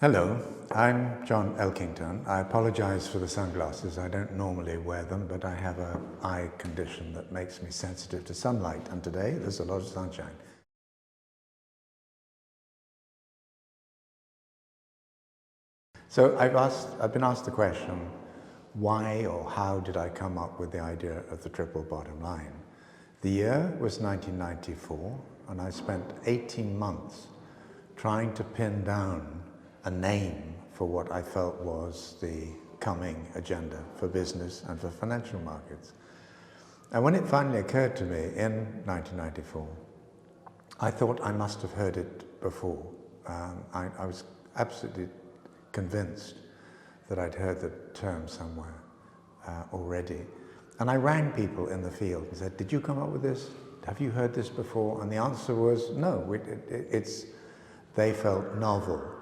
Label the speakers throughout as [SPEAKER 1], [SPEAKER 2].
[SPEAKER 1] Hello, I'm John Elkington. I apologize for the sunglasses. I don't normally wear them, but I have an eye condition that makes me sensitive to sunlight, and today there's a lot of sunshine. So I've been asked the question, why or how did I come up with the idea of the triple bottom line? The year was 1994, and I spent 18 months trying to pin down a name for what I felt was the coming agenda for business and for financial markets. And when it finally occurred to me in 1994, I thought I must have heard it before. I was absolutely convinced that I'd heard the term somewhere already. And I rang people in the field and said, did you come up with this? Have you heard this before? And the answer was no, they felt novel.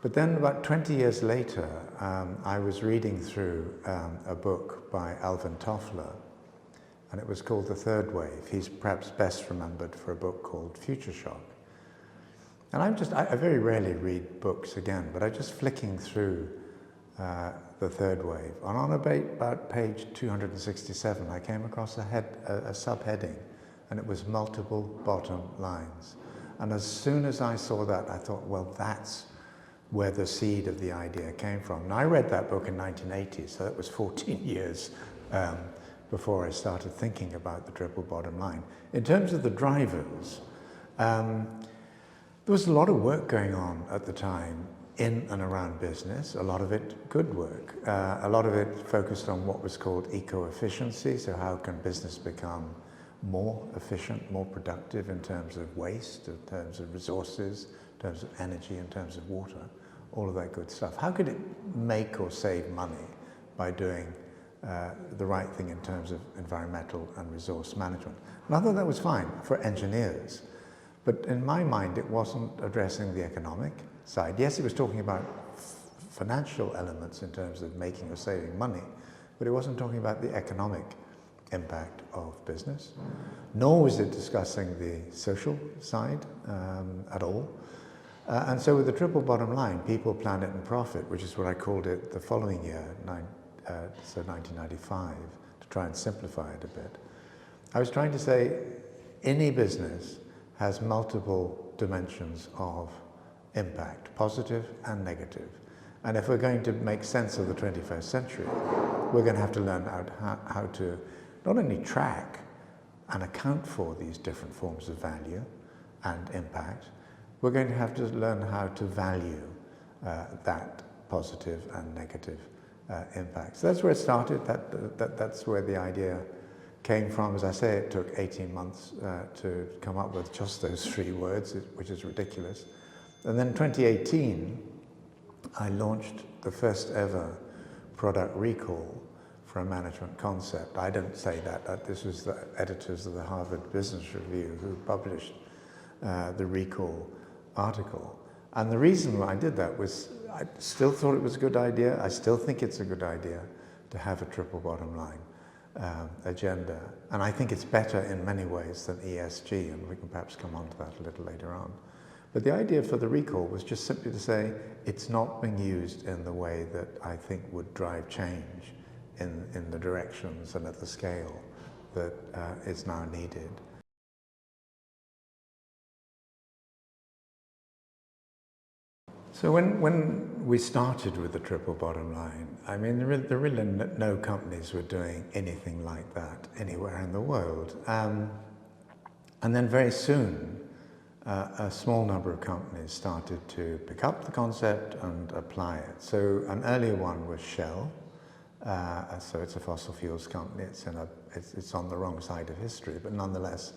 [SPEAKER 1] But then about 20 years later, I was reading through a book by Alvin Toffler, and it was called The Third Wave. He's perhaps best remembered for a book called Future Shock. And I very rarely read books again, but I'm just flicking through The Third Wave. And on about page 267, I came across a subheading, and it was multiple bottom lines. And as soon as I saw that, I thought, well, that's where the seed of the idea came from. And I read that book in 1980, so that was 14 years before I started thinking about the triple bottom line. In terms of the drivers, there was a lot of work going on at the time in and around business, a lot of it good work. A lot of it focused on what was called eco-efficiency, so how can business become more efficient, more productive in terms of waste, in terms of resources, in terms of energy, in terms of water, all of that good stuff. How could it make or save money by doing the right thing in terms of environmental and resource management? And I thought that was fine for engineers, but in my mind it wasn't addressing the economic side. Yes, it was talking about financial elements in terms of making or saving money, but it wasn't talking about the economic impact of business, nor was it discussing the social side at all. And so with the triple bottom line, people, planet and profit, which is what I called it the following year, so 1995, to try and simplify it a bit, I was trying to say any business has multiple dimensions of impact, positive and negative. And if we're going to make sense of the 21st century, we're going to have to learn how to not only track and account for these different forms of value and impact, we're going to have to learn how to value that positive and negative impact. So that's where it started, that's where the idea came from. As I say, it took 18 months to come up with just those 3 words, which is ridiculous. And then in 2018, I launched the first ever product recall for a management concept. I don't say that, this was the editors of the Harvard Business Review who published the recall article. And the reason why I did that was I still thought it was a good idea. I still think it's a good idea to have a triple bottom line agenda. And I think it's better in many ways than ESG, and we can perhaps come on to that a little later on. But the idea for the recall was just simply to say it's not being used in the way that I think would drive change in the directions and at the scale that is now needed. So when we started with the triple bottom line, I mean, there really no companies were doing anything like that anywhere in the world. And then very soon, a small number of companies started to pick up the concept and apply it. So an earlier one was Shell. So it's a fossil fuels company. It's on the wrong side of history, but nonetheless,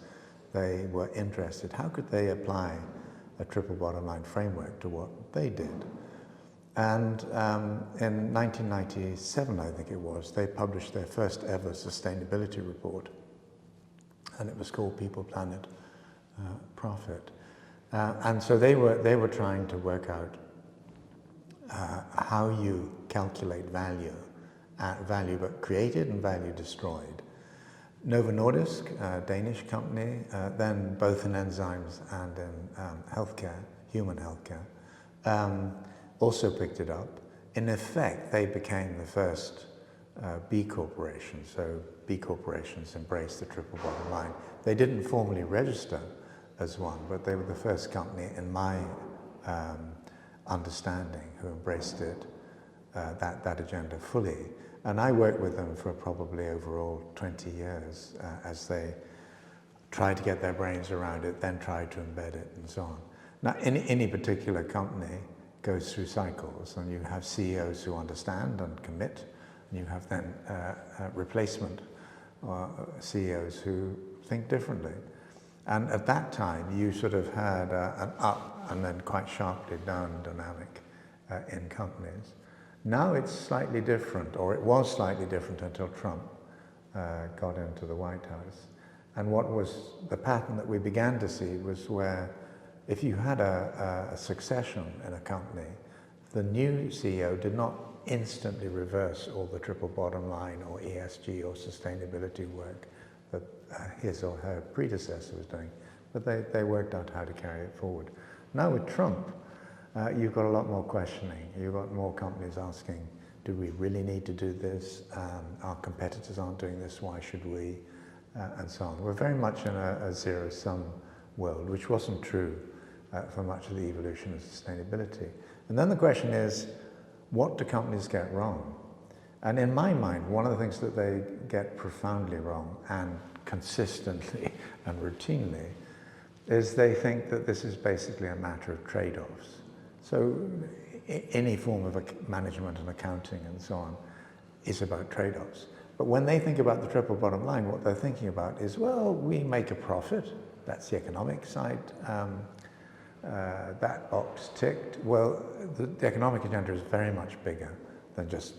[SPEAKER 1] they were interested. How could they apply a triple bottom line framework to what they did? And in 1997, I think it was, they published their first ever sustainability report, and it was called People, Planet, Profit. And so they were trying to work out how you calculate value but created and value destroyed. Novo Nordisk, a Danish company, then both in enzymes and in healthcare, human healthcare, also picked it up. In effect, they became the first B corporation. So B corporations embraced the triple bottom line. They didn't formally register as one, but they were the first company in my understanding who embraced it, that agenda fully. And I worked with them for probably overall 20 years as they tried to get their brains around it, then tried to embed it and so on. Now, any particular company goes through cycles, and you have CEOs who understand and commit, and you have then replacement CEOs who think differently. And at that time, you sort of had an up and then quite sharply down dynamic in companies. Now it's slightly different, or it was slightly different until Trump got into the White House. And what was the pattern that we began to see was where if you had a succession in a company, the new CEO did not instantly reverse all the triple bottom line or ESG or sustainability work that his or her predecessor was doing, but they worked out how to carry it forward. Now with Trump, you've got a lot more questioning. You've got more companies asking, do we really need to do this? Our competitors aren't doing this, why should we? And so on. We're very much in a zero-sum world, which wasn't true for much of the evolution of sustainability. And then the question is, what do companies get wrong? And in my mind, one of the things that they get profoundly wrong and consistently and routinely is they think that this is basically a matter of trade-offs. So any form of management and accounting and so on is about trade-offs. But when they think about the triple bottom line, what they're thinking about is, well, we make a profit. That's the economic side. That box ticked. Well, the economic agenda is very much bigger than just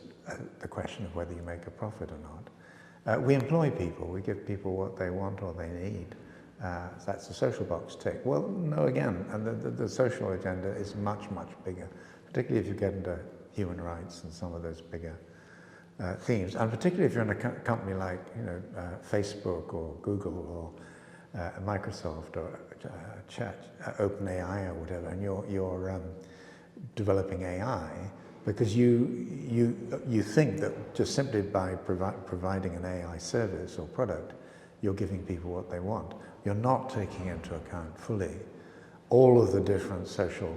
[SPEAKER 1] the question of whether you make a profit or not. We employ people. We give people what they want or they need. So that's the social box tick. Well, no, again, and the social agenda is much, much bigger, particularly if you get into human rights and some of those bigger themes, and particularly if you're in a company like Facebook or Google or Microsoft or OpenAI or whatever, and you're developing AI, because you think that just simply by providing an AI service or product, you're giving people what they want. You're not taking into account fully all of the different social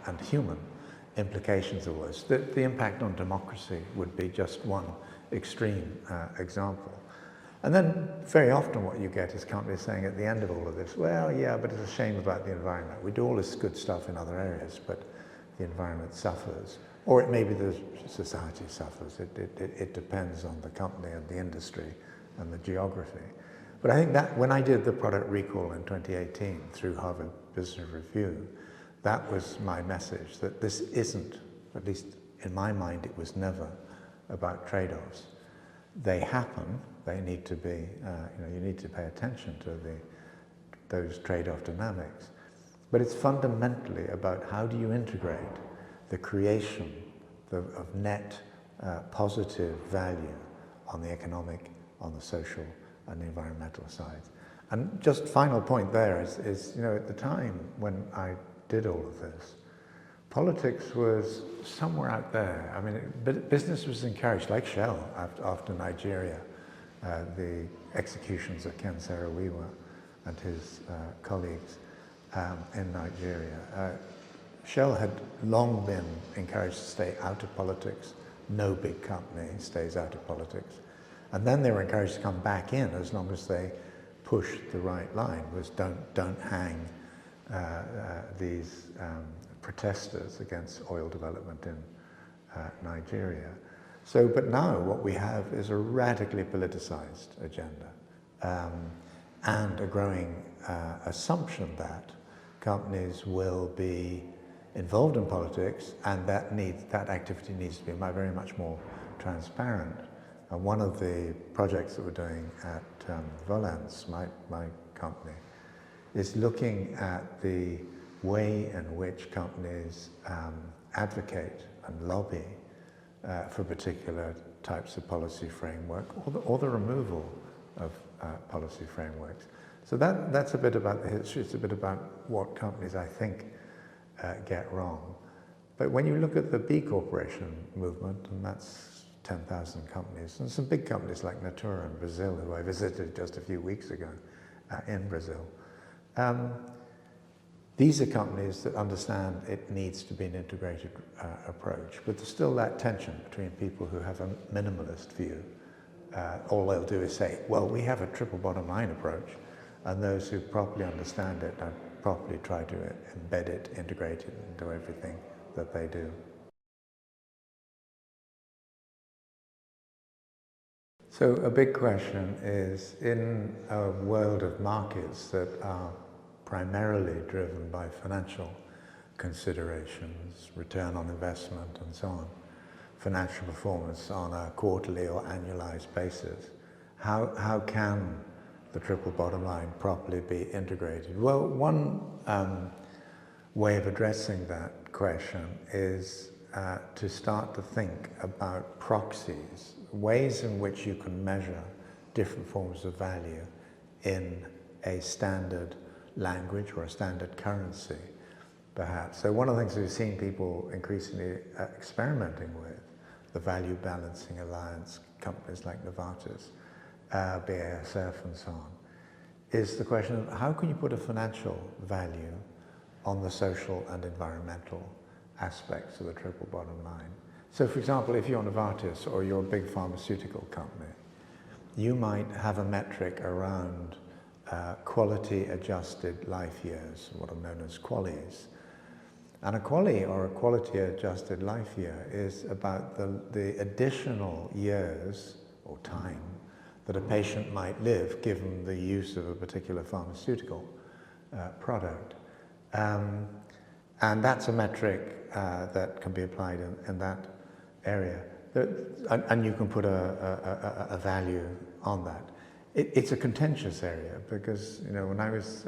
[SPEAKER 1] and human implications of this. The impact on democracy would be just one extreme example. And then very often what you get is companies saying at the end of all of this, well, yeah, but it's a shame about the environment. We do all this good stuff in other areas, but the environment suffers. Or it may be the society suffers. It depends on the company and the industry and the geography. But I think that when I did the product recall in 2018 through Harvard Business Review, that was my message, that this isn't, at least in my mind, it was never about trade-offs. They happen, they need to be, you need to pay attention to those trade-off dynamics. But it's fundamentally about how do you integrate the creation of net positive value on the economic, on the social, and the environmental sides. And just final point there is at the time when I did all of this, politics was somewhere out there. I mean, business was encouraged, like Shell after Nigeria, the executions of Ken Saro-Wiwa and his colleagues in Nigeria. Shell had long been encouraged to stay out of politics. No big company stays out of politics. And then they were encouraged to come back in as long as they pushed the right line, was don't hang these protesters against oil development in Nigeria. So, but now what we have is a radically politicized agenda and a growing assumption that companies will be involved in politics, and that activity needs to be very much more transparent. And one of the projects that we're doing at Volans, my company, is looking at the way in which companies advocate and lobby for particular types of policy framework, or the removal of policy frameworks. So that's a bit about the history. It's a bit about what companies, I think, get wrong. But when you look at the B Corporation movement, and that's 10,000 companies, and some big companies like Natura in Brazil, who I visited just a few weeks ago in Brazil, these are companies that understand it needs to be an integrated approach, but there's still that tension between people who have a minimalist view. All they'll do is say, well, we have a triple bottom line approach, and those who properly understand it and properly try to embed it, integrate it into everything that they do. So a big question is, in a world of markets that are primarily driven by financial considerations, return on investment and so on, financial performance on a quarterly or annualized basis, how can the triple bottom line properly be integrated? Well, one way of addressing that question is to start to think about proxies, ways in which you can measure different forms of value in a standard language or a standard currency, perhaps. So one of the things we've seen people increasingly experimenting with, the Value Balancing Alliance, companies like Novartis, BASF and so on, is the question of how can you put a financial value on the social and environmental aspects of the triple bottom line. So for example, if you're Novartis or you're a big pharmaceutical company, you might have a metric around quality adjusted life years, what are known as QALYs. And a QALY, or a quality adjusted life year, is about the additional years or time that a patient might live given the use of a particular pharmaceutical product. And that's a metric that can be applied in that area. And you can put a value on that. It's a contentious area because, you know, when I was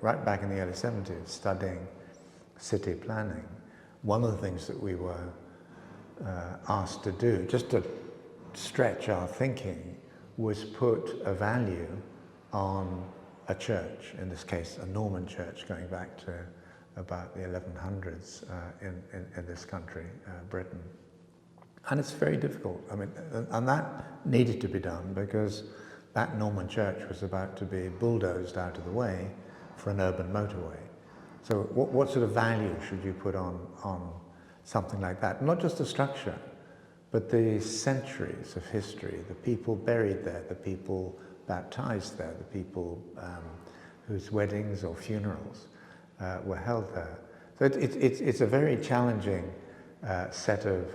[SPEAKER 1] right back in the early 70s studying city planning, one of the things that we were asked to do, just to stretch our thinking, was put a value on a church, in this case a Norman church going back to about the 1100s in this country, Britain. And it's very difficult. I mean, and that needed to be done because that Norman church was about to be bulldozed out of the way for an urban motorway. So what sort of value should you put on something like that? Not just the structure, but the centuries of history, the people buried there, the people baptized there, the people whose weddings or funerals were held there. So it's a very challenging set of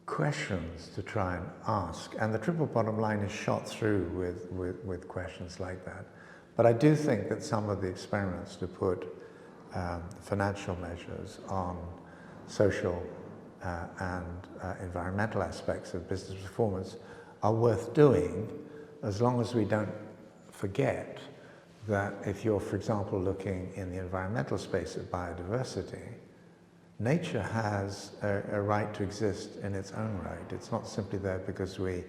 [SPEAKER 1] questions to try and ask, and the triple bottom line is shot through with questions like that. But I do think that some of the experiments to put financial measures on social and environmental aspects of business performance are worth doing, as long as we don't forget that if you're, for example, looking in the environmental space at biodiversity, nature has a right to exist in its own right. It's not simply there because we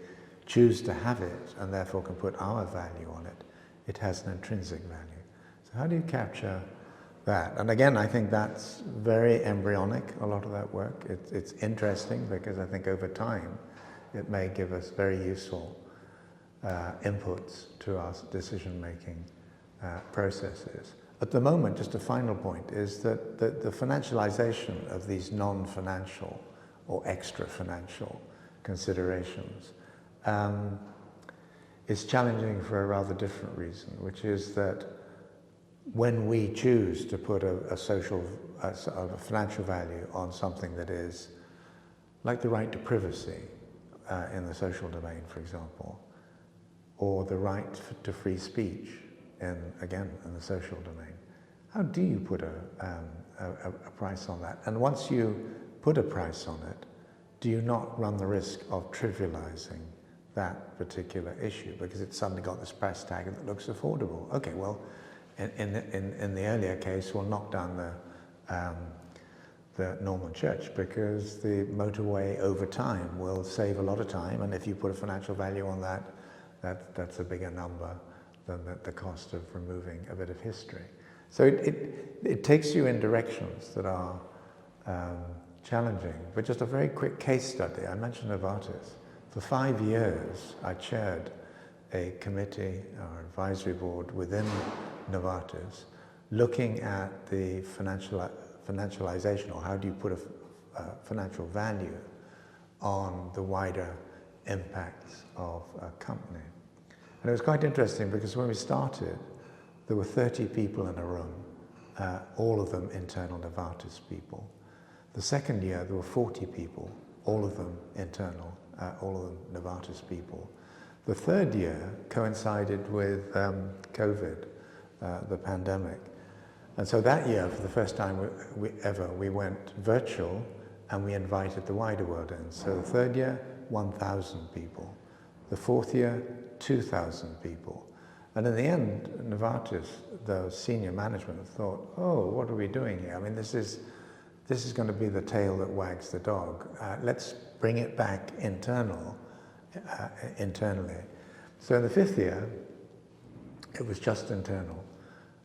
[SPEAKER 1] choose to have it and therefore can put our value on it. It has an intrinsic value. So how do you capture that? And again, I think that's very embryonic, a lot of that work. It's interesting because I think over time it may give us very useful inputs to our decision-making processes. At the moment, just a final point, is that the financialization of these non-financial or extra-financial considerations is challenging for a rather different reason, which is that when we choose to put a financial value on something that is like the right to privacy in the social domain, for example, or the right to free speech, again, in the social domain, how do you put a price on that? And once you put a price on it, do you not run the risk of trivializing that particular issue because it's suddenly got this price tag that looks affordable? Okay, well, in the earlier case, we'll knock down the Norman church because the motorway over time will save a lot of time, and if you put a financial value on that, that's a bigger number than the cost of removing a bit of history. So it takes you in directions that are challenging. But just a very quick case study. I mentioned Novartis. For 5 years, I chaired a committee or advisory board within Novartis looking at the financialization, or how do you put a financial value on the wider impacts of a company. And it was quite interesting because when we started, there were 30 people in a room, all of them internal Novartis people. The second year, there were 40 people, all of them internal, all of them Novartis people. The third year coincided with COVID, the pandemic. And so that year, for the first time we went virtual and we invited the wider world in. So the third year, 1,000 people. The fourth year, 2,000 people. And in the end, Novartis, the senior management thought, oh, what are we doing here? I mean, this is going to be the tail that wags the dog. Let's bring it back internally. So in the fifth year, it was just internal.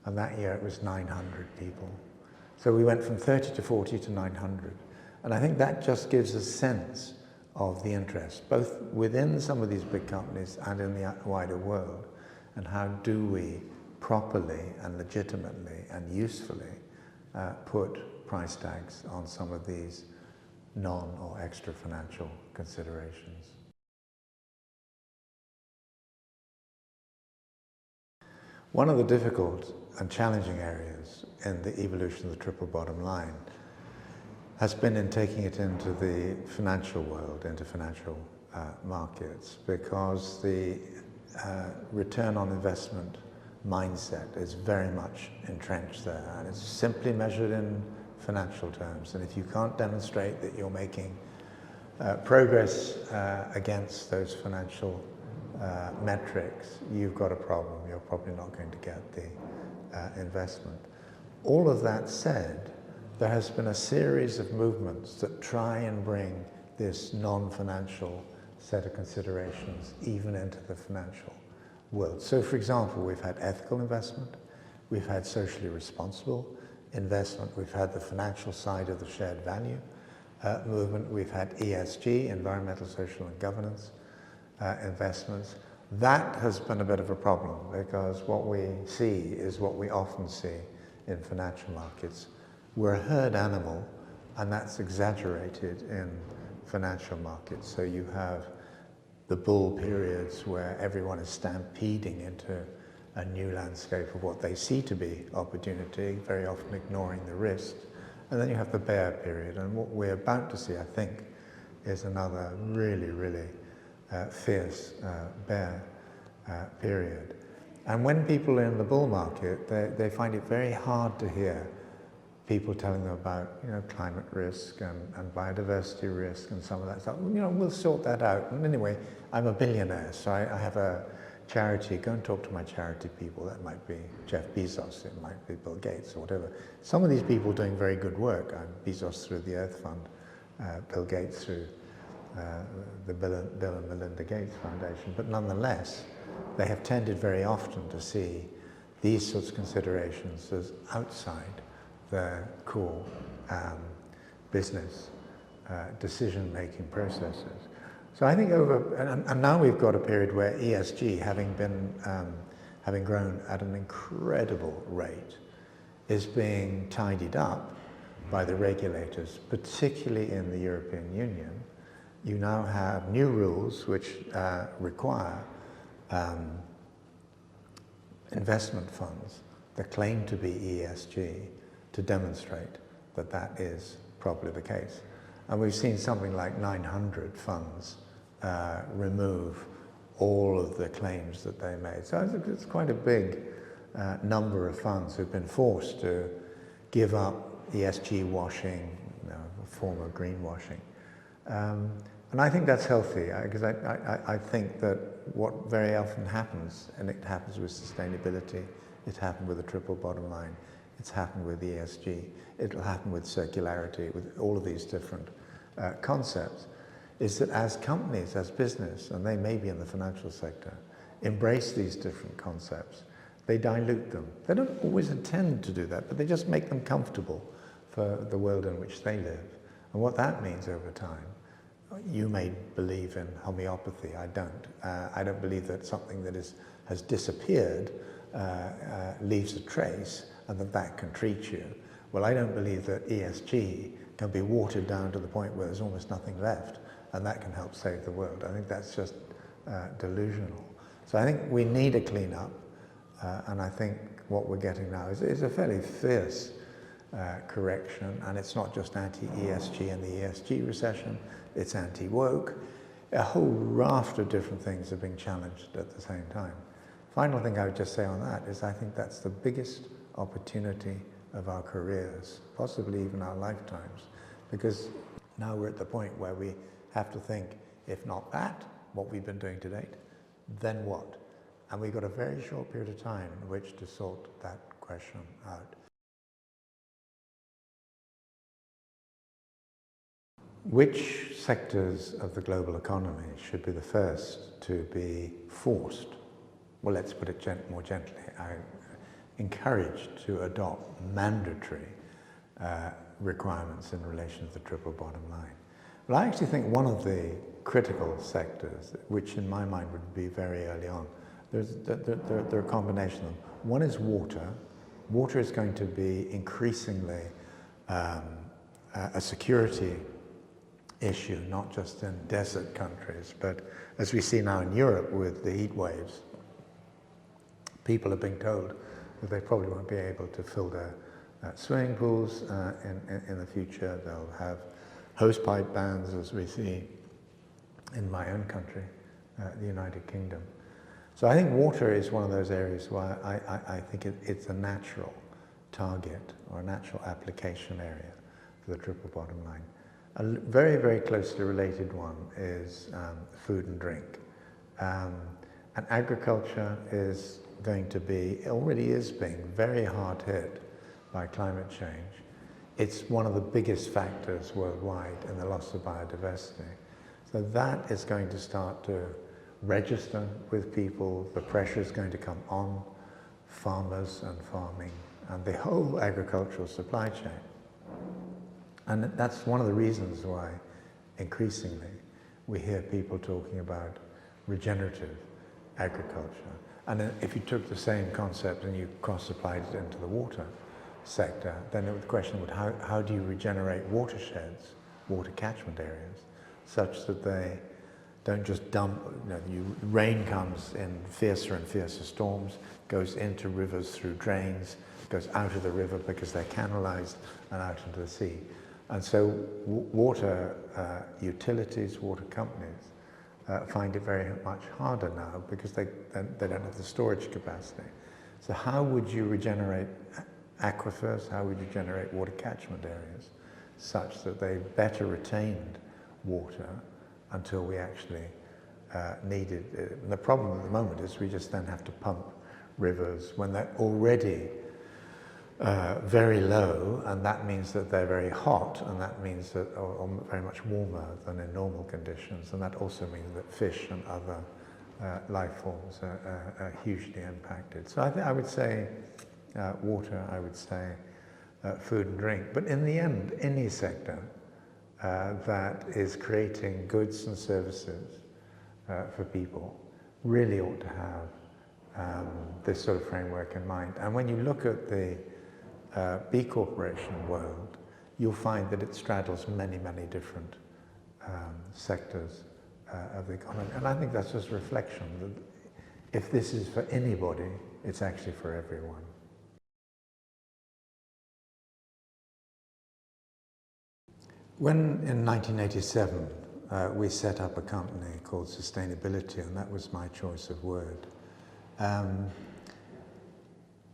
[SPEAKER 1] And that year it was 900 people. So we went from 30 to 40 to 900. And I think that just gives a sense of the interest, both within some of these big companies and in the wider world. And how do we properly and legitimately and usefully put price tags on some of these non or extra financial considerations. One of the difficult and challenging areas in the evolution of the triple bottom line has been in taking it into the financial world, into financial markets, because the return on investment mindset is very much entrenched there, and it's simply measured in financial terms. And if you can't demonstrate that you're making progress against those financial metrics, you've got a problem. You're probably not going to get the investment. All of that said, there has been a series of movements that try and bring this non-financial set of considerations even into the financial world. So, for example, we've had ethical investment, we've had socially responsible investment, we've had the financial side of the shared value movement, we've had ESG, environmental, social and governance investments. That has been a bit of a problem, because what we see is what we often see in financial markets. We're a herd animal, and that's exaggerated in financial markets. So you have the bull periods where everyone is stampeding into a new landscape of what they see to be opportunity, very often ignoring the risks. And then you have the bear period. And what we're about to see, I think, is another really, really fierce bear period. And when people are in the bull market, they find it very hard to hear people telling them about, climate risk and biodiversity risk and some of that stuff. We'll sort that out. And anyway, I'm a billionaire, so I have a charity. Go and talk to my charity people. That might be Jeff Bezos, it might be Bill Gates or whatever. Some of these people doing very good work. Bezos through the Earth Fund, Bill Gates through the Bill and Melinda Gates Foundation. But nonetheless, they have tended very often to see these sorts of considerations as outside their core business decision-making processes. So I think and now we've got a period where ESG, having grown at an incredible rate, is being tidied up by the regulators, particularly in the European Union. You now have new rules which require investment funds that claim to be ESG to demonstrate that that is probably the case. And we've seen something like 900 funds remove all of the claims that they made. So it's quite a big number of funds who've been forced to give up ESG washing, a form of greenwashing. And I think that's healthy, because I think that what very often happens, and it happens with sustainability, it happened with the triple bottom line, it's happened with ESG, it'll happen with circularity, with all of these different concepts, is that as companies, as business, and they may be in the financial sector, embrace these different concepts, they dilute them. They don't always intend to do that, but they just make them comfortable for the world in which they live. And what that means over time, you may believe in homeopathy, I don't. I don't believe that something that has disappeared leaves a trace and that can treat you. Well, I don't believe that ESG can be watered down to the point where there's almost nothing left and that can help save the world. I think that's just delusional. So I think we need a clean-up, and I think what we're getting now is a fairly fierce correction, and it's not just anti-ESG and the ESG recession, it's anti-woke. A whole raft of different things are being challenged at the same time. Final thing I would just say on that is I think that's the biggest opportunity of our careers, possibly even our lifetimes, because now we're at the point where we have to think, if not that, what we've been doing to date, then what? And we've got a very short period of time in which to sort that question out. Which sectors of the global economy should be the first to be forced? Well, let's put it more gently. Encouraged to adopt mandatory requirements in relation to the triple bottom line. Well, I actually think one of the critical sectors, which in my mind would be very early on, there are a combination of them. One is water. Water is going to be increasingly a security issue, not just in desert countries, but as we see now in Europe with the heat waves, people are being told that they probably won't be able to fill their swimming pools in the future. They'll have hosepipe bans, as we see in my own country, the United Kingdom. So I think water is one of those areas where I think it's a natural target or a natural application area for the triple bottom line. A very, very closely related one is food and drink. And agriculture is going to be, already is being very hard hit by climate change. It's one of the biggest factors worldwide in the loss of biodiversity. So that is going to start to register with people. The pressure is going to come on farmers and farming and the whole agricultural supply chain. And that's one of the reasons why increasingly we hear people talking about regenerative agriculture. And if you took the same concept and you cross-applied it into the water sector, then the question would, how do you regenerate watersheds, water catchment areas, such that they don't just dump, rain comes in fiercer and fiercer storms, goes into rivers through drains, goes out of the river because they're canalized and out into the sea. And so water utilities, water companies, find it very much harder now because they don't have the storage capacity. So how would you regenerate aquifers? How would you generate water catchment areas such that they better retained water until we actually needed it? And the problem at the moment is we just then have to pump rivers when they're already very low, and that means that they're very hot, and that means that or very much warmer than in normal conditions, and that also means that fish and other life forms are hugely impacted. So I would say water, I would say food and drink, but in the end, any sector that is creating goods and services for people really ought to have this sort of framework in mind. And when you look at the B Corporation world, you'll find that it straddles many, many different sectors of the economy. And I think that's just a reflection that if this is for anybody, it's actually for everyone. When in 1987 we set up a company called Sustainability, and that was my choice of word,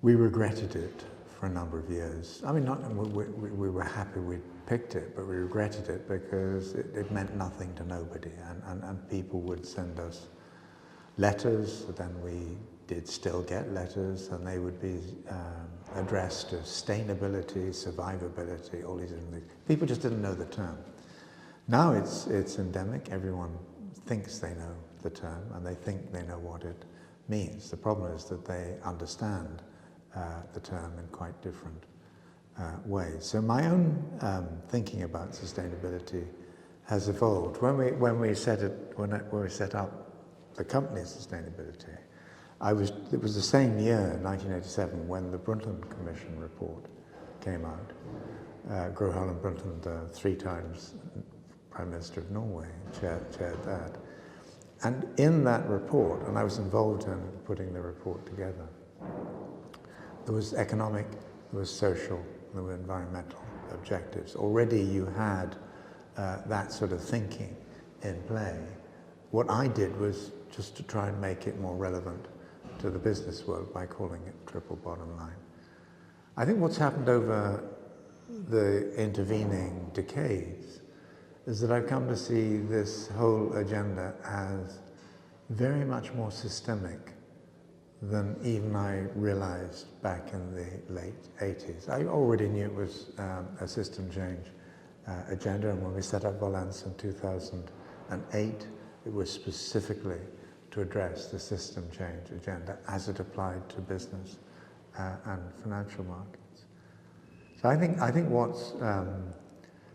[SPEAKER 1] we regretted it for a number of years. I mean, we were happy we picked it, but we regretted it because it meant nothing to nobody, and people would send us letters, then we did still get letters, and they would be addressed to sustainability, survivability, all these different things. People just didn't know the term. Now it's endemic. Everyone thinks they know the term, and they think they know what it means. The problem is that they understand the term in quite different ways. So my own thinking about sustainability has evolved. When we set up the company's sustainability, it was the same year, 1987, when the Brundtland Commission report came out. Gro Harlem Brundtland, 3 times Prime Minister of Norway, chaired that. And in that report, and I was involved in putting the report together, there was economic, there was social, there were environmental objectives. Already you had that sort of thinking in play. What I did was just to try and make it more relevant to the business world by calling it triple bottom line. I think what's happened over the intervening decades is that I've come to see this whole agenda as very much more systemic than even I realized back in the late 80s. I already knew it was a system change agenda, and when we set up Volans in 2008, it was specifically to address the system change agenda as it applied to business and financial markets. So I think what's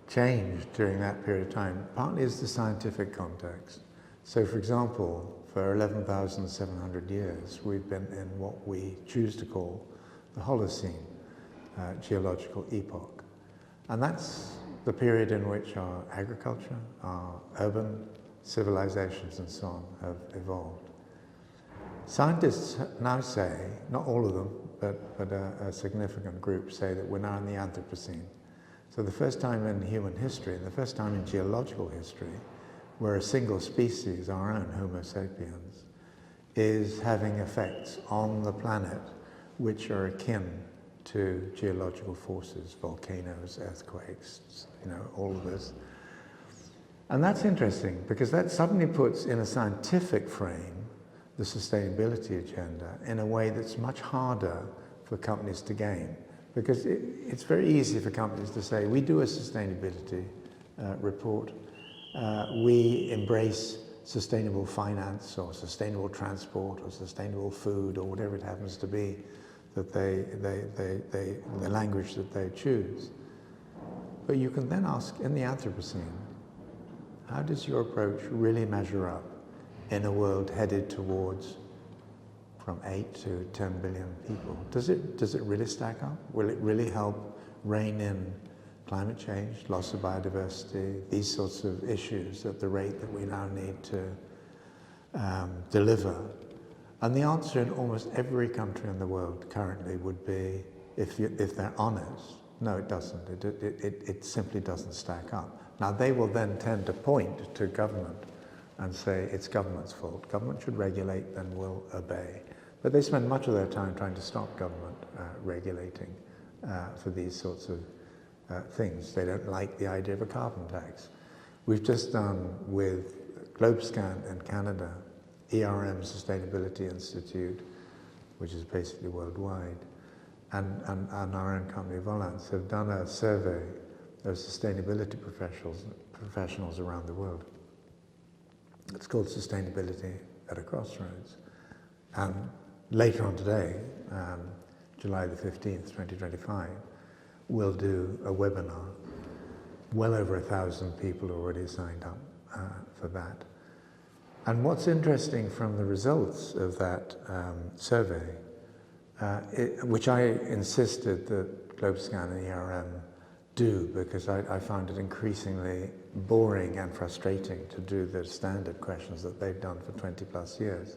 [SPEAKER 1] changed during that period of time partly is the scientific context. So for example, for 11,700 years, we've been in what we choose to call the Holocene geological epoch. And that's the period in which our agriculture, our urban civilizations and so on have evolved. Scientists now say, not all of them, but a significant group say that we're now in the Anthropocene. So the first time in human history, and the first time in geological history, where a single species, our own Homo sapiens, is having effects on the planet which are akin to geological forces, volcanoes, earthquakes, all of this. And that's interesting because that suddenly puts in a scientific frame the sustainability agenda in a way that's much harder for companies to gain. Because it's very easy for companies to say, we do a sustainability report, we embrace sustainable finance or sustainable transport or sustainable food or whatever it happens to be that the language that they choose. But you can then ask, in the Anthropocene, how does your approach really measure up in a world headed towards from 8 to 10 billion people? Does it really stack up? Will it really help rein in climate change, loss of biodiversity, these sorts of issues at the rate that we now need to deliver? And the answer in almost every country in the world currently would be, if they're honest, no, it doesn't. It simply doesn't stack up. Now, they will then tend to point to government and say it's government's fault. Government should regulate, then we'll obey. But they spend much of their time trying to stop government regulating for these sorts of things. They don't like the idea of a carbon tax. We've just done with GlobeScan in Canada, ERM Sustainability Institute, which is basically worldwide, and our own company Volans have done a survey of sustainability professionals around the world. It's called Sustainability at a Crossroads. And later on today, July the 15th, 2025, we'll do a webinar. Well over 1,000 people already signed up for that. And what's interesting from the results of that survey, which I insisted that GlobeScan and ERM do, because I found it increasingly boring and frustrating to do the standard questions that they've done for 20 plus years.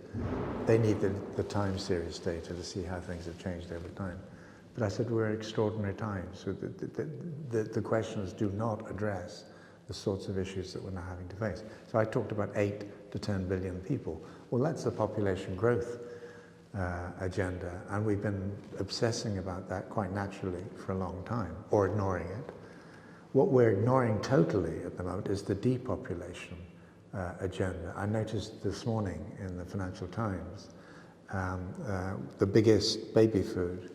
[SPEAKER 1] They need the time series data to see how things have changed over time. But I said, we're in extraordinary times. So the questions do not address the sorts of issues that we're now having to face. So I talked about 8 to 10 billion people. Well, that's the population growth agenda, and we've been obsessing about that quite naturally for a long time, or ignoring it. What we're ignoring totally at the moment is the depopulation agenda. I noticed this morning in the Financial Times, the biggest baby food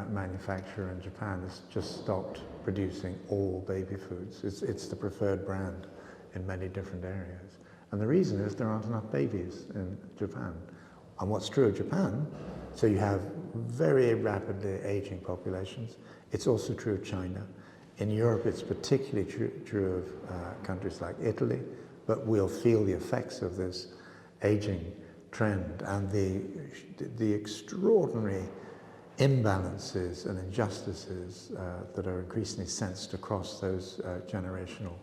[SPEAKER 1] manufacturer in Japan has just stopped producing all baby foods. It's the preferred brand in many different areas. And the reason is there aren't enough babies in Japan. And what's true of Japan So you have very rapidly aging populations. It's also true of China. In Europe, it's particularly true of countries like Italy, but we'll feel the effects of this aging trend and the extraordinary imbalances and injustices that are increasingly sensed across those generational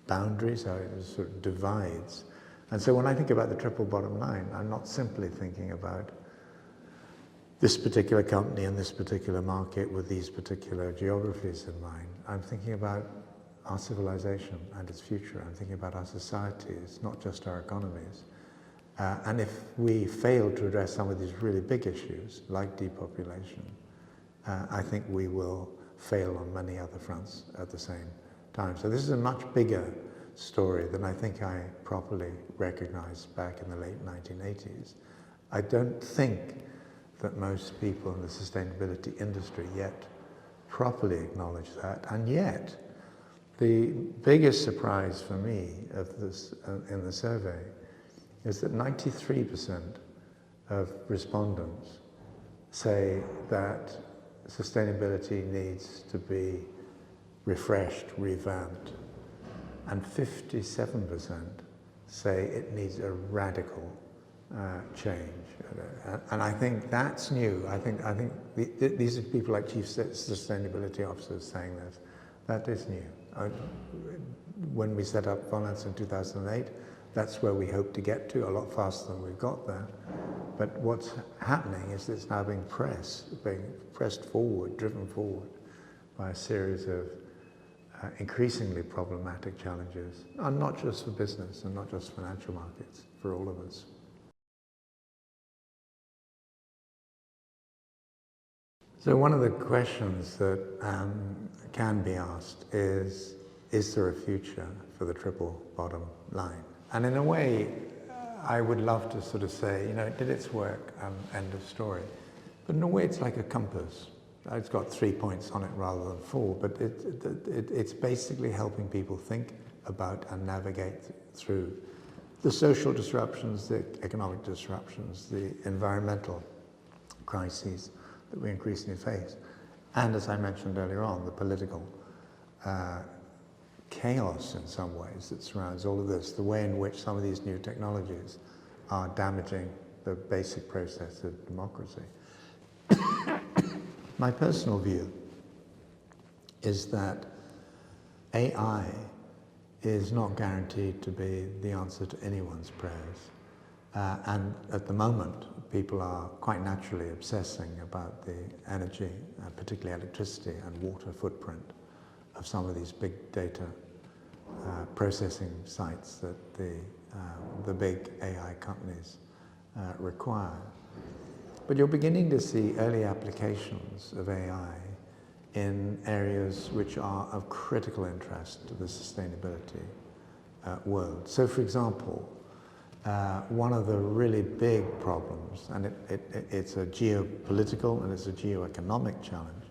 [SPEAKER 1] boundaries, sort of divides. And so when I think about the triple bottom line, I'm not simply thinking about this particular company and this particular market with these particular geographies in mind. I'm thinking about our civilization and its future. I'm thinking about our societies, not just our economies. And if we fail to address some of these really big issues, like depopulation, I think we will fail on many other fronts at the same time. So this is a much bigger story than I think I properly recognized back in the late 1980s. I don't think that most people in the sustainability industry yet properly acknowledge that, and yet the biggest surprise for me of this in the survey is that 93% of respondents say that sustainability needs to be refreshed, revamped, and 57% say it needs a radical change. And I think that's new. I think these are people like Chief Sustainability Officers saying this. That is new. When we set up Volans in 2008, that's where we hope to get to, a lot faster than we've got there. But what's happening is it's now being pressed forward, driven forward by a series of increasingly problematic challenges, and not just for business and not just financial markets, for all of us. So one of the questions that can be asked is there a future for the triple bottom line? And in a way, I would love to sort of say, you know, it did its work, end of story. But in a way, it's like a compass. It's got 3 points on it rather than 4, but it's basically helping people think about and navigate through the social disruptions, the economic disruptions, the environmental crises that we increasingly face. And as I mentioned earlier on, the political chaos in some ways that surrounds all of this, the way in which some of these new technologies are damaging the basic process of democracy. My personal view is that AI is not guaranteed to be the answer to anyone's prayers. And at the moment, people are quite naturally obsessing about the energy, particularly electricity and water footprint of some of these big data processing sites that the big AI companies require. But you're beginning to see early applications of AI in areas which are of critical interest to the sustainability world. So for example, one of the really big problems, and it's a geopolitical and it's a geoeconomic challenge,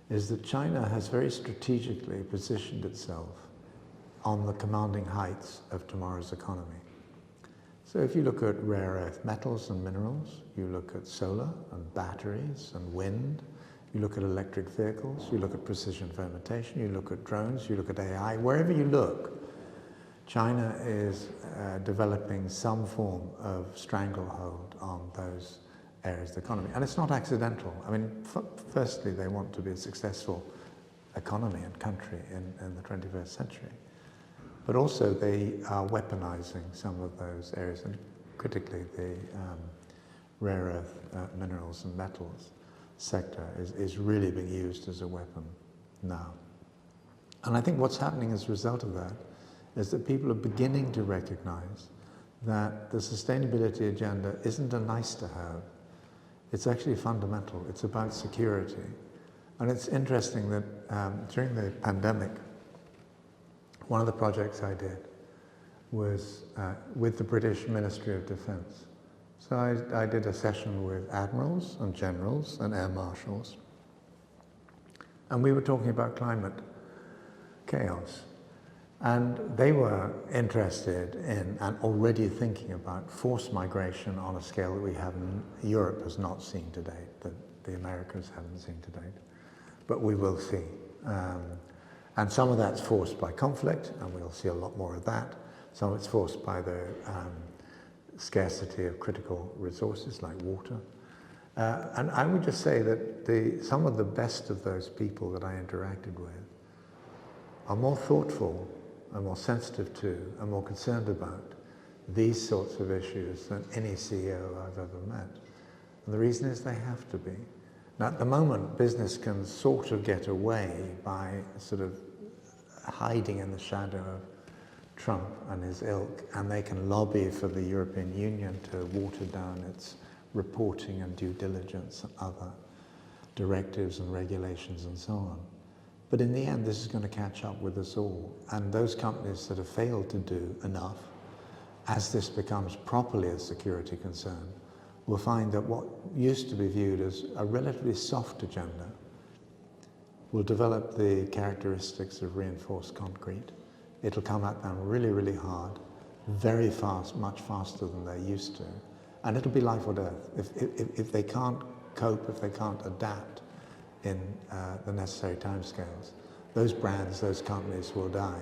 [SPEAKER 1] is that China has very strategically positioned itself on the commanding heights of tomorrow's economy. So if you look at rare earth metals and minerals, you look at solar and batteries and wind, you look at electric vehicles, you look at precision fermentation, you look at drones, you look at AI, wherever you look, China is developing some form of stranglehold on those areas of the economy. And it's not accidental. I mean, firstly, they want to be a successful economy and country in the 21st century. But also they are weaponizing some of those areas, and critically the rare earth minerals and metals sector is really being used as a weapon now. And I think what's happening as a result of that is that people are beginning to recognize that the sustainability agenda isn't a nice to have, it's actually fundamental, it's about security. And it's interesting that during the pandemic, one of the projects I did was with the British Ministry of Defence. So I did a session with admirals and generals and air marshals, and we were talking about climate chaos. And they were interested in and already thinking about forced migration on a scale that Europe has not seen to date, that the Americans haven't seen to date, but we will see. And some of that's forced by conflict, and we'll see a lot more of that. Some of it's forced by the scarcity of critical resources like water. And I would just say that some of the best of those people that I interacted with are more thoughtful and more sensitive to and more concerned about these sorts of issues than any CEO I've ever met. And the reason is they have to be. Now, at the moment, business can sort of get away by sort of hiding in the shadow of Trump and his ilk, and they can lobby for the European Union to water down its reporting and due diligence and other directives and regulations and so on. But in the end, this is going to catch up with us all. And those companies that have failed to do enough, as this becomes properly a security concern, will find that what used to be viewed as a relatively soft agenda will develop the characteristics of reinforced concrete. It'll come at them really, really hard, very fast, much faster than they're used to. And it'll be life or death. If they can't cope, if they can't adapt in the necessary timescales, those brands, those companies will die.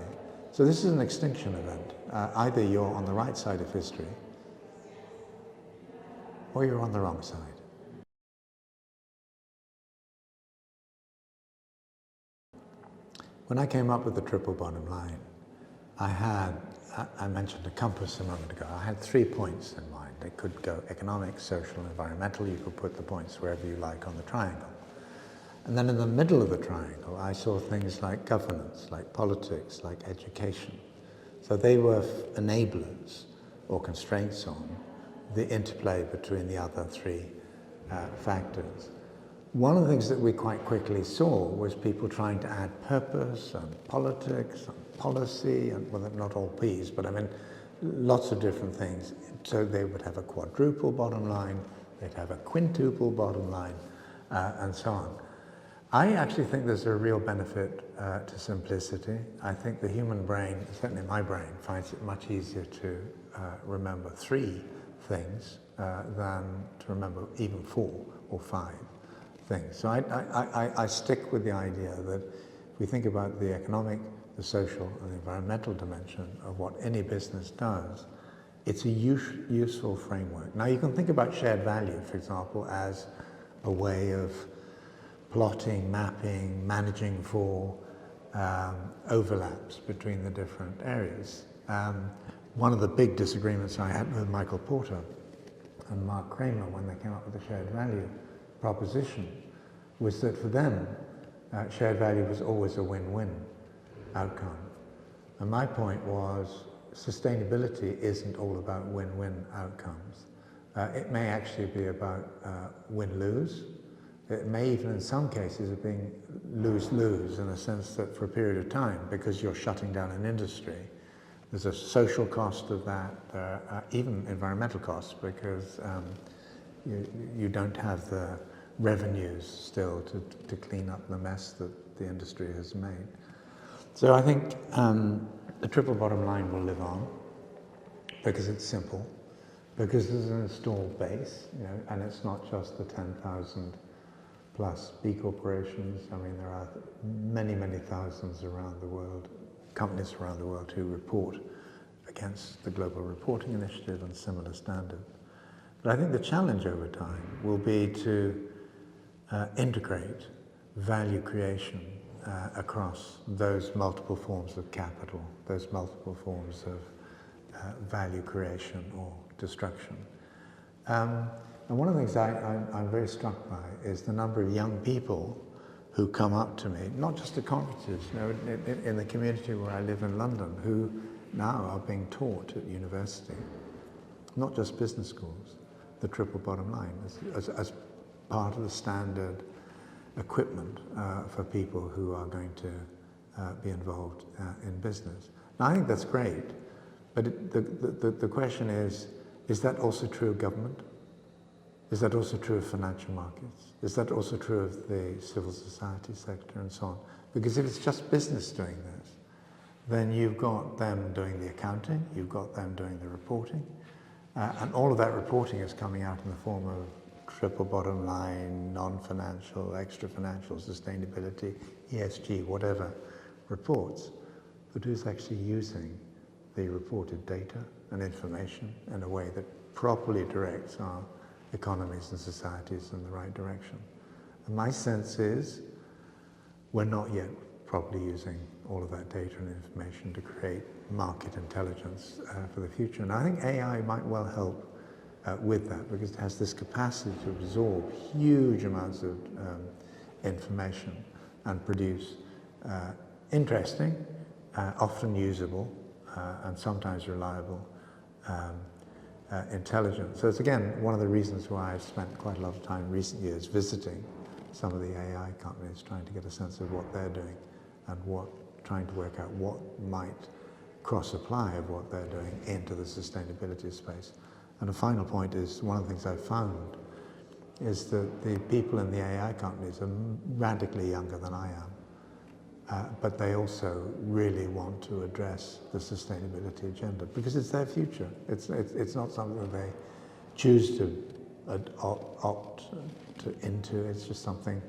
[SPEAKER 1] So this is an extinction event. Either you're on the right side of history, or you're on the wrong side. When I came up with the triple bottom line, I mentioned a compass a moment ago. I had 3 points in mind. They could go economic, social, environmental. You could put the points wherever you like on the triangle. And then in the middle of the triangle, I saw things like governance, like politics, like education. So they were enablers or constraints on the interplay between the other 3 factors. One of the things that we quite quickly saw was people trying to add purpose and politics and policy, and well, not all P's, but I mean lots of different things. So they would have a quadruple bottom line, they'd have a quintuple bottom line, and so on. I actually think there's a real benefit to simplicity. I think the human brain, certainly my brain, finds it much easier to remember 3 things than to remember even 4 or 5 things. So I stick with the idea that if we think about the economic, the social, and the environmental dimension of what any business does, it's a useful framework. Now you can think about shared value, for example, as a way of plotting, mapping, managing for overlaps between the different areas. One of the big disagreements I had with Michael Porter and Mark Kramer when they came up with the shared value proposition was that for them, shared value was always a win-win outcome. And my point was sustainability isn't all about win-win outcomes. It may actually be about win-lose. It may even in some cases have been lose-lose in the sense that for a period of time, because you're shutting down an industry, there's a social cost of that, even environmental costs, because you don't have the revenues still to clean up the mess that the industry has made. So I think the triple bottom line will live on because it's simple, because there's an installed base, and it's not just the 10,000 plus B corporations. I mean, there are many, many thousands around the world, companies around the world who report against the Global Reporting Initiative and similar standards. But I think the challenge over time will be to integrate value creation across those multiple forms of capital, those multiple forms of value creation or destruction. And one of the things I'm very struck by is the number of young people who come up to me, not just at conferences, in the community where I live in London, who now are being taught at university, not just business schools, the triple bottom line as part of the standard equipment for people who are going to be involved in business. Now, I think that's great, but the question is that also true of government? Is that also true of financial markets? Is that also true of the civil society sector and so on? Because if it's just business doing this, then you've got them doing the accounting, you've got them doing the reporting, and all of that reporting is coming out in the form of triple bottom line, non-financial, extra-financial, sustainability, ESG, whatever reports. But who's actually using the reported data and information in a way that properly directs our economies and societies in the right direction? And my sense is we're not yet properly using all of that data and information to create market intelligence for the future. And I think AI might well help with that, because it has this capacity to absorb huge amounts of information and produce interesting, often usable, and sometimes reliable intelligence. So it's again one of the reasons why I've spent quite a lot of time in recent years visiting some of the AI companies, trying to get a sense of what they're doing and trying to work out what might cross-apply of what they're doing into the sustainability space. And a final point is, one of the things I've found is that the people in the AI companies are radically younger than I am, but they also really want to address the sustainability agenda because it's their future. It's not something that they choose to opt into. It's just something,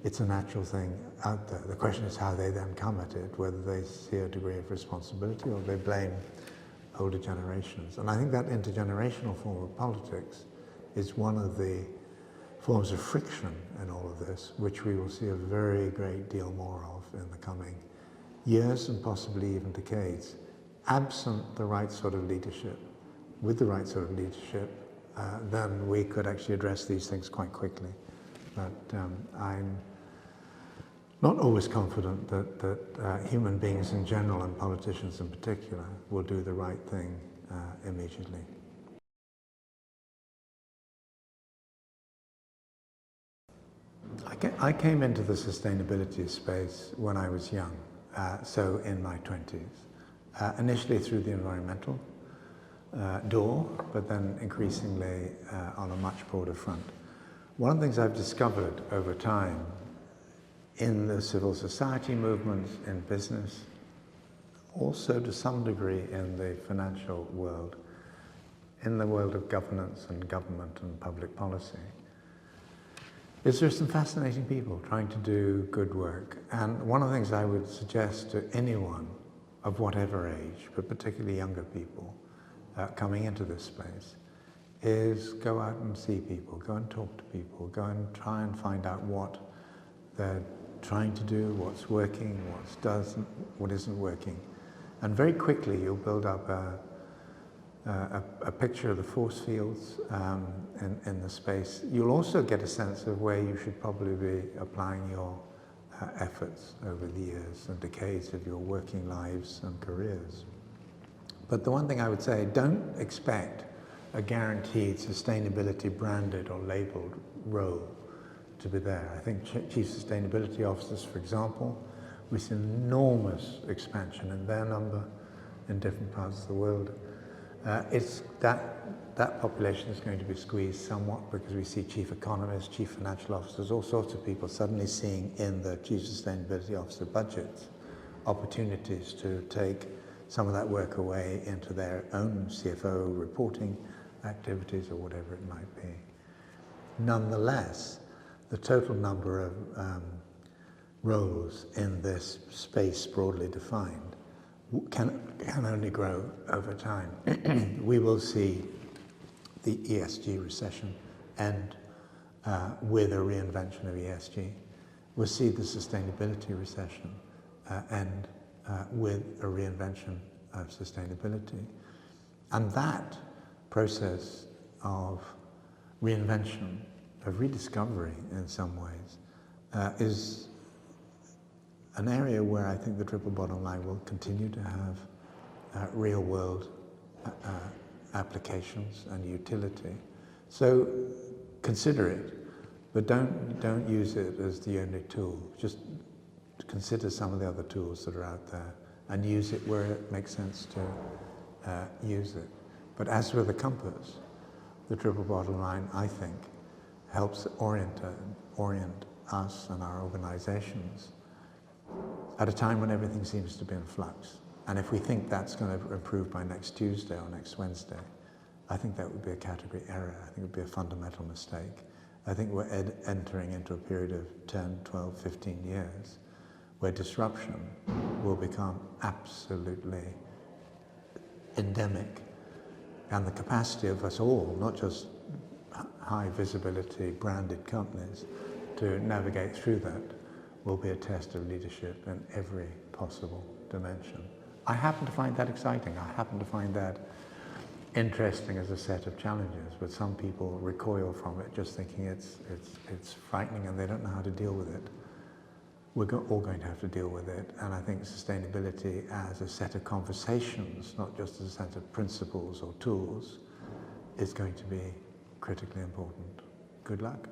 [SPEAKER 1] it's a natural thing out there. The question is how they then come at it, whether they see a degree of responsibility or they blame older generations. And I think that intergenerational form of politics is one of the forms of friction in all of this, which we will see a very great deal more of in the coming years and possibly even decades. Absent the right sort of leadership, with the right sort of leadership, then we could actually address these things quite quickly. But I'm not always confident that human beings in general and politicians in particular will do the right thing immediately. I came into the sustainability space when I was young, so in my 20s, initially through the environmental door, but then increasingly on a much broader front. One of the things I've discovered over time in the civil society movements, in business, also to some degree in the financial world, in the world of governance and government and public policy, is there's some fascinating people trying to do good work. And one of the things I would suggest to anyone of whatever age, but particularly younger people coming into this space, is go out and see people, go and talk to people, go and try and find out what they're trying to do, what's working, what isn't working. And very quickly you'll build up a picture of the force fields in the space. You'll also get a sense of where you should probably be applying your efforts over the years and decades of your working lives and careers. But the one thing I would say, don't expect a guaranteed sustainability branded or labeled role to be there. I think Chief Sustainability Officers, for example, we see enormous expansion in their number in different parts of the world. It's that population is going to be squeezed somewhat because we see chief economists, chief financial officers, all sorts of people suddenly seeing in the Chief Sustainability Officer budgets opportunities to take some of that work away into their own CFO reporting activities or whatever it might be. Nonetheless, the total number of roles in this space broadly defined can only grow over time. We will see the ESG recession end with a reinvention of ESG. We'll see the sustainability recession end with a reinvention of sustainability. And that process of reinvention, of rediscovery in some ways, is an area where I think the triple bottom line will continue to have real world applications and utility. So consider it, but don't use it as the only tool. Just consider some of the other tools that are out there and use it where it makes sense to use it. But as with the compass, the triple bottom line, I think, helps orient us and our organizations at a time when everything seems to be in flux. And if we think that's going to improve by next Tuesday or next Wednesday, I think that would be a category error. I think it would be a fundamental mistake. I think we're entering into a period of 10, 12, 15 years where disruption will become absolutely endemic. And the capacity of us all, not just high visibility branded companies, to navigate through that will be a test of leadership in every possible dimension. I happen to find that exciting. I happen to find that interesting as a set of challenges, but some people recoil from it just thinking it's frightening and they don't know how to deal with it. We're all going to have to deal with it, and I think sustainability as a set of conversations, not just as a set of principles or tools, is going to be critically important. Good luck.